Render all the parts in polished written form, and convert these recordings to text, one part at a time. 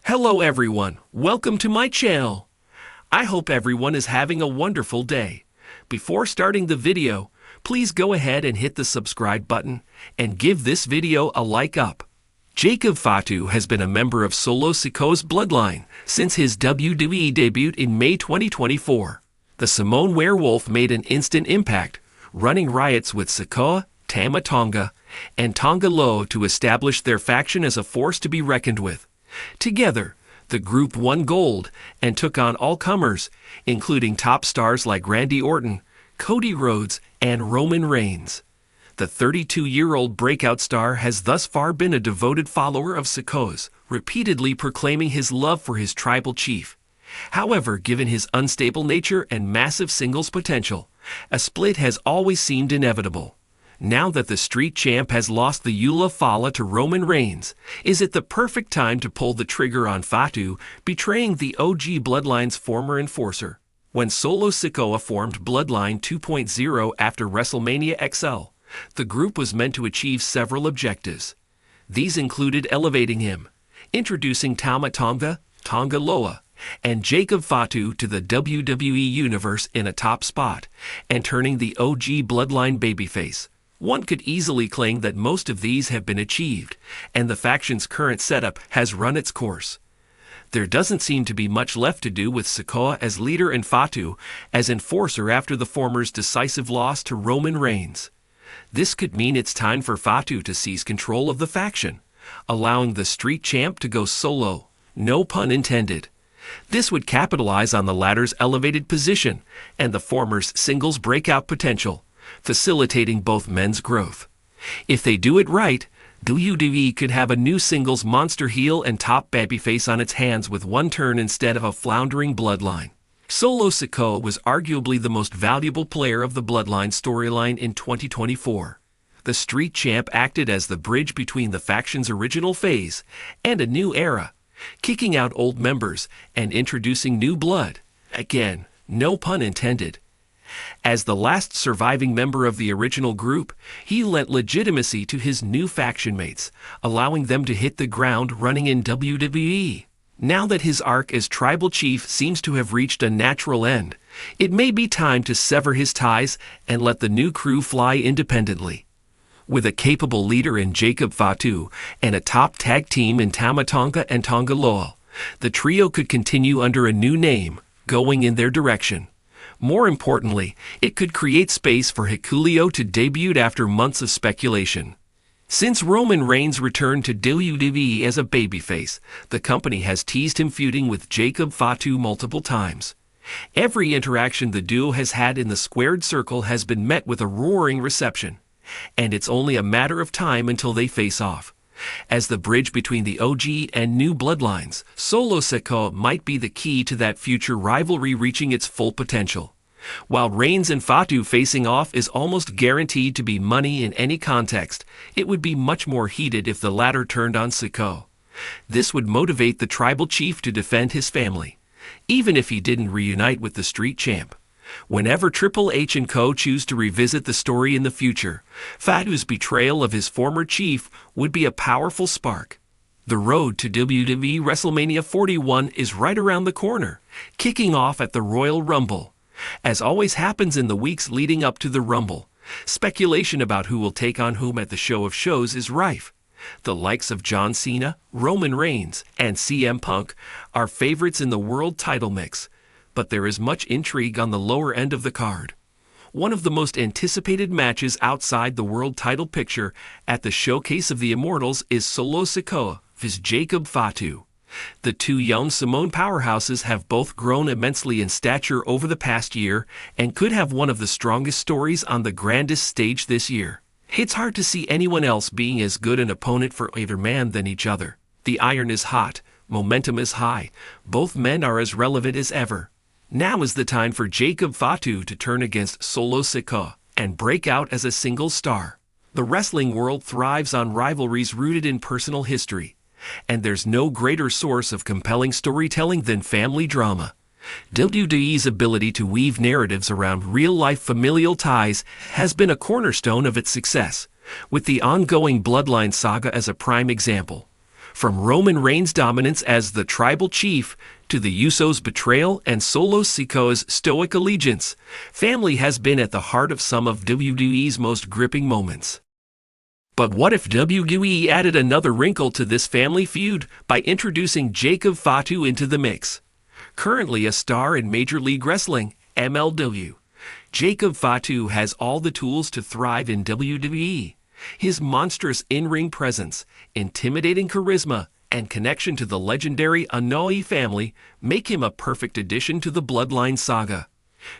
Hello everyone, welcome to my channel. I hope everyone is having a wonderful day. Before starting the video, please go ahead and hit the subscribe button and give this video a like up. Jacob Fatu has been a member of Solo Sikoa's Bloodline since his WWE debut in May 2024. The Samoan werewolf made an instant impact, running riots with Sikoa, Tama Tonga, and Tonga Loa to establish their faction as a force to be reckoned with. Together, the group won gold and took on all comers, including top stars like Randy Orton, Cody Rhodes, and Roman Reigns. The 32-year-old breakout star has thus far been a devoted follower of Sikoa's, repeatedly proclaiming his love for his tribal chief. However, given his unstable nature and massive singles potential, a split has always seemed inevitable. Now that the street champ has lost the Eula Fala to Roman Reigns, is it the perfect time to pull the trigger on Fatu, betraying the OG Bloodline's former enforcer? When Solo Sikoa formed Bloodline 2.0 after WrestleMania XL, the group was meant to achieve several objectives. These included elevating him, introducing Tama Tonga, Tonga Loa, and Jacob Fatu to the WWE Universe in a top spot, and turning the OG Bloodline babyface. One could easily claim that most of these have been achieved, and the faction's current setup has run its course. There doesn't seem to be much left to do with Sikoa as leader and Fatu as enforcer after the former's decisive loss to Roman Reigns. This could mean it's time for Fatu to seize control of the faction, allowing the street champ to go solo, no pun intended. This would capitalize on the latter's elevated position and the former's singles breakout potential, facilitating both men's growth. If they do it right, WWE could have a new singles monster heel and top babyface on its hands with one turn instead of a floundering Bloodline. Solo Sikoa was arguably the most valuable player of the Bloodline storyline in 2024. The street champ acted as the bridge between the faction's original phase and a new era, kicking out old members and introducing new blood. Again, no pun intended. As the last surviving member of the original group, he lent legitimacy to his new faction mates, allowing them to hit the ground running in WWE. Now that his arc as tribal chief seems to have reached a natural end, it may be time to sever his ties and let the new crew fly independently. With a capable leader in Jacob Fatu and a top tag team in Tama Tonga and Tonga Loa, the trio could continue under a new name, going in their direction. More importantly, it could create space for Hikuleo to debut after months of speculation. Since Roman Reigns returned to WWE as a babyface, the company has teased him feuding with Jacob Fatu multiple times. Every interaction the duo has had in the squared circle has been met with a roaring reception, and it's only a matter of time until they face off. As the bridge between the OG and new bloodlines, Solo Sikoa might be the key to that future rivalry reaching its full potential. While Reigns and Fatu facing off is almost guaranteed to be money in any context, it would be much more heated if the latter turned on Sikoa. This would motivate the tribal chief to defend his family, even if he didn't reunite with the street champ. Whenever Triple H and Co. choose to revisit the story in the future, Fatu's betrayal of his former chief would be a powerful spark. The road to WWE WrestleMania 41 is right around the corner, kicking off at the Royal Rumble. As always happens in the weeks leading up to the Rumble, speculation about who will take on whom at the Show of Shows is rife. The likes of John Cena, Roman Reigns, and CM Punk are favorites in the world title mix, but there is much intrigue on the lower end of the card. One of the most anticipated matches outside the world title picture at the Showcase of the Immortals is Solo Sikoa vs. Jacob Fatu. The two young Samoan powerhouses have both grown immensely in stature over the past year and could have one of the strongest stories on the grandest stage this year. It's hard to see anyone else being as good an opponent for either man than each other. The iron is hot, momentum is high, both men are as relevant as ever. Now is the time for Jacob Fatu to turn against Solo Sikoa and break out as a single star. The wrestling world thrives on rivalries rooted in personal history, and there's no greater source of compelling storytelling than family drama. WWE's ability to weave narratives around real-life familial ties has been a cornerstone of its success, with the ongoing Bloodline saga as a prime example. From Roman Reigns' dominance as the tribal chief to the Usos' betrayal and Solo Sikoa's stoic allegiance, family has been at the heart of some of WWE's most gripping moments. But what if WWE added another wrinkle to this family feud by introducing Jacob Fatu into the mix? Currently a star in Major League Wrestling, MLW, Jacob Fatu has all the tools to thrive in WWE. His monstrous in-ring presence, intimidating charisma, and connection to the legendary Anoa'i family make him a perfect addition to the Bloodline saga.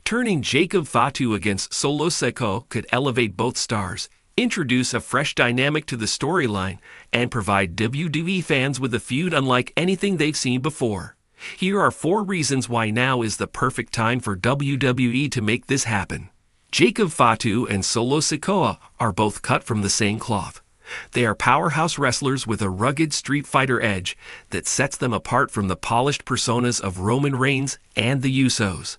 Turning Jacob Fatu against Solo Sikoa could elevate both stars, introduce a fresh dynamic to the storyline, and provide WWE fans with a feud unlike anything they've seen before. Here are 4 reasons why now is the perfect time for WWE to make this happen. Jacob Fatu and Solo Sikoa are both cut from the same cloth. They are powerhouse wrestlers with a rugged street fighter edge that sets them apart from the polished personas of Roman Reigns and the Usos.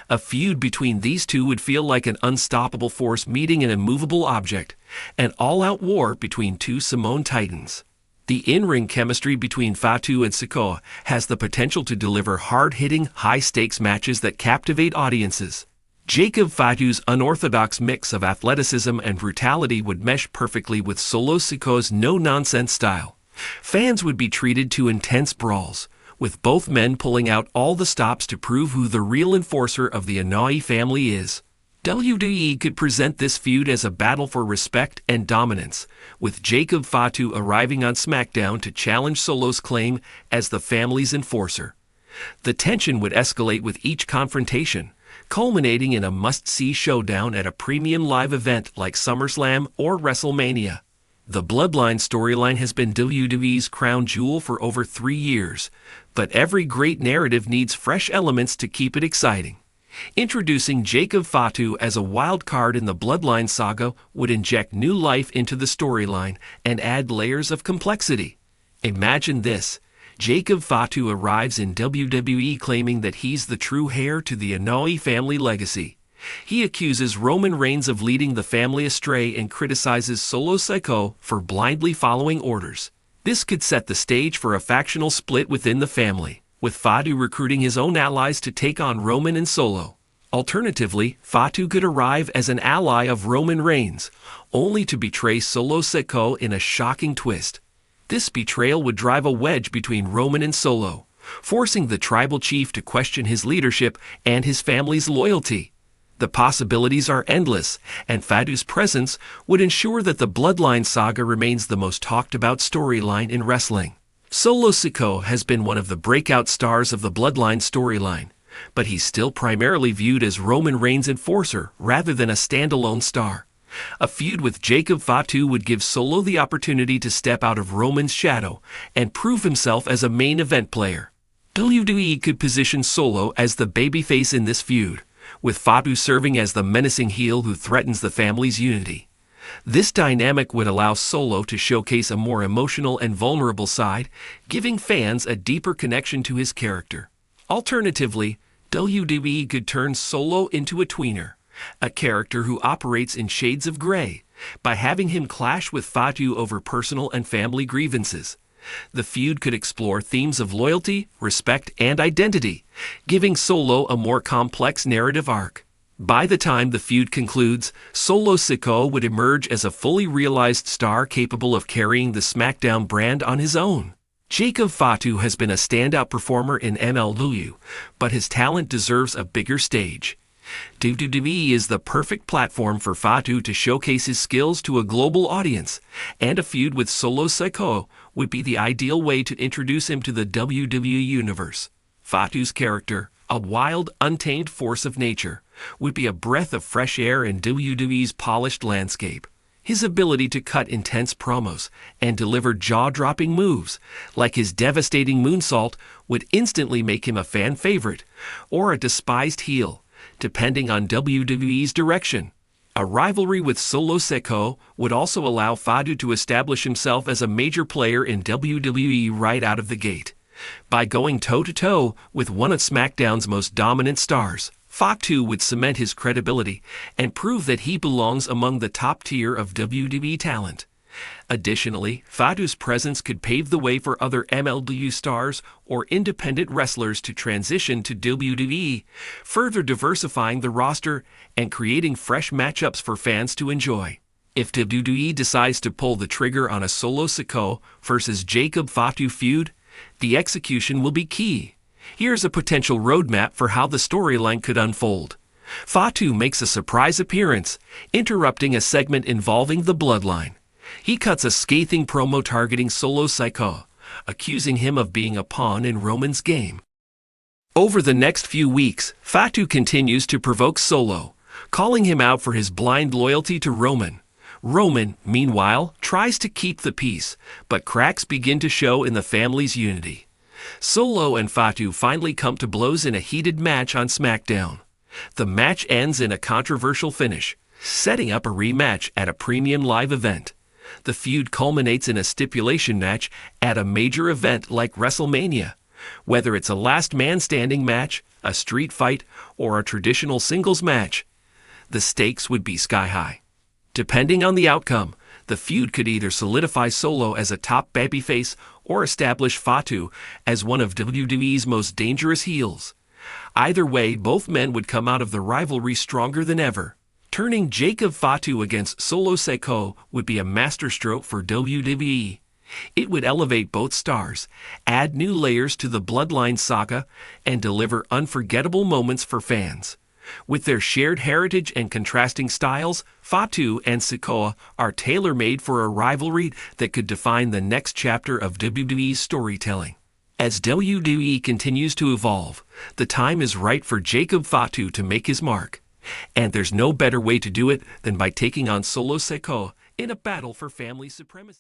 A feud between these two would feel like an unstoppable force meeting an immovable object, an all-out war between two Samoan titans. The in-ring chemistry between Fatu and Sikoa has the potential to deliver hard-hitting, high-stakes matches that captivate audiences. Jacob Fatu's unorthodox mix of athleticism and brutality would mesh perfectly with Solo Sikoa's no-nonsense style. Fans would be treated to intense brawls, with both men pulling out all the stops to prove who the real enforcer of the Anoa'i family is. WWE could present this feud as a battle for respect and dominance, with Jacob Fatu arriving on SmackDown to challenge Solo's claim as the family's enforcer. The tension would escalate with each confrontation, culminating in a must-see showdown at a premium live event like SummerSlam or WrestleMania. The Bloodline storyline has been WWE's crown jewel for over 3 years, but every great narrative needs fresh elements to keep it exciting. Introducing Jacob Fatu as a wild card in the Bloodline saga would inject new life into the storyline and add layers of complexity. Imagine this. Jacob Fatu arrives in WWE claiming that he's the true heir to the Anoa'i family legacy. He accuses Roman Reigns of leading the family astray and criticizes Solo Sikoa for blindly following orders. This could set the stage for a factional split within the family, with Fatu recruiting his own allies to take on Roman and Solo. Alternatively, Fatu could arrive as an ally of Roman Reigns, only to betray Solo Sikoa in a shocking twist. This betrayal would drive a wedge between Roman and Solo, forcing the tribal chief to question his leadership and his family's loyalty. The possibilities are endless, and Fatu's presence would ensure that the Bloodline saga remains the most talked-about storyline in wrestling. Solo Sikoa has been one of the breakout stars of the Bloodline storyline, but he's still primarily viewed as Roman Reigns' enforcer rather than a standalone star. A feud with Jacob Fatu would give Solo the opportunity to step out of Roman's shadow and prove himself as a main event player. WWE could position Solo as the babyface in this feud, with Fatu serving as the menacing heel who threatens the family's unity. This dynamic would allow Solo to showcase a more emotional and vulnerable side, giving fans a deeper connection to his character. Alternatively, WWE could turn Solo into a tweener, a character who operates in shades of gray, by having him clash with Fatu over personal and family grievances. The feud could explore themes of loyalty, respect, and identity, giving Solo a more complex narrative arc. By the time the feud concludes, Solo Sikoa would emerge as a fully realized star capable of carrying the SmackDown brand on his own. Jacob Fatu has been a standout performer in MLW, but his talent deserves a bigger stage. WWE is the perfect platform for Fatu to showcase his skills to a global audience, and a feud with Solo Sikoa would be the ideal way to introduce him to the WWE universe. Fatu's character, a wild, untamed force of nature, would be a breath of fresh air in WWE's polished landscape. His ability to cut intense promos and deliver jaw-dropping moves, like his devastating moonsault, would instantly make him a fan favorite, or a despised heel, depending on WWE's direction. A rivalry with Solo Sikoa would also allow Fatu to establish himself as a major player in WWE right out of the gate. By going toe-to-toe with one of SmackDown's most dominant stars, Fatu would cement his credibility and prove that he belongs among the top tier of WWE talent. Additionally, Fatu's presence could pave the way for other MLW stars or independent wrestlers to transition to WWE, further diversifying the roster and creating fresh matchups for fans to enjoy. If WWE decides to pull the trigger on a solo Sikoa versus Jacob Fatu feud, the execution will be key. Here's a potential roadmap for how the storyline could unfold. Fatu makes a surprise appearance, interrupting a segment involving the Bloodline. He cuts a scathing promo targeting solo Sikoa, accusing him of being a pawn in Roman's game. Over the next few weeks, Fatu continues to provoke Solo, calling him out for his blind loyalty to Roman. Roman, meanwhile, tries to keep the peace, but cracks begin to show in the family's unity. Solo and Fatu finally come to blows in a heated match on SmackDown. The match ends in a controversial finish, setting up a rematch at a premium live event. The feud culminates in a stipulation match at a major event like WrestleMania. Whether it's a last man standing match, a street fight, or a traditional singles match, the stakes would be sky high. Depending on the outcome, the feud could either solidify Solo as a top babyface or establish Fatu as one of WWE's most dangerous heels. Either way, both men would come out of the rivalry stronger than ever. Turning Jacob Fatu against Solo Sikoa would be a masterstroke for WWE. It would elevate both stars, add new layers to the Bloodline saga, and deliver unforgettable moments for fans. With their shared heritage and contrasting styles, Fatu and Sikoa are tailor-made for a rivalry that could define the next chapter of WWE's storytelling. As WWE continues to evolve, the time is right for Jacob Fatu to make his mark. And there's no better way to do it than by taking on Solo Sikoa in a battle for family supremacy.